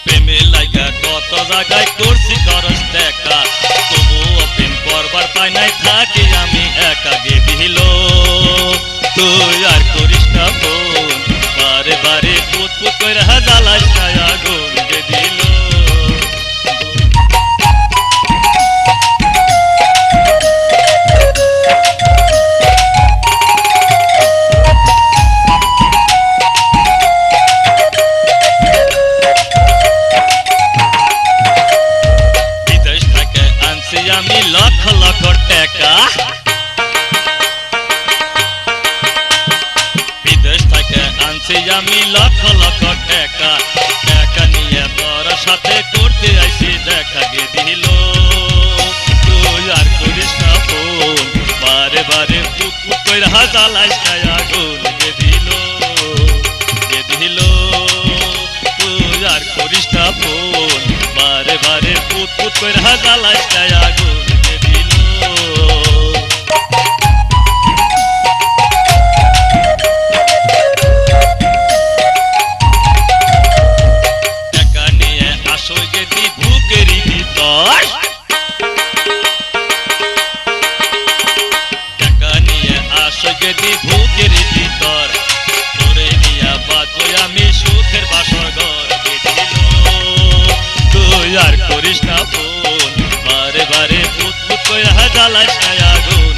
প্রেমে লাগা কত জায়গায় করছি খরচ দেখা, তবুও প্রেম করবার পাই নাই, থাকি আমি একা গে দিল। তুই আর করিস না ফোন, বারে বারে পুত পুত করে জ্বালাস না আগুন গে দিল। আমি লক্ষ লক্ষ টাকা, বিদেশ থেকে আনছি আমি লক্ষ লক্ষ টাকা, টাকা নিয়ে তোর সাথে করতে আইছি দেখা গে দিল। তুই আর করিস না ফোন, বারে বারে পুত পুত করে জ্বালাস না আগুন গে দিল, গে দিল। তুই আর করিস না ফোন, বারে বারে পুত পুত করে জ্বালাস না আগুন গে দিল। টাকা নিয়ে আসো যদি বুকেরই ভিতর, টাকা নিয়ে আসো যদি বুকেরই ভিতর, তোরে নিয়া বাঁচবো আমি সুখের বাসর ঘর গে দিল। তুই আর করিস না ফোন, বারে বারে পুত পুত করে জ্বালাস না আগুন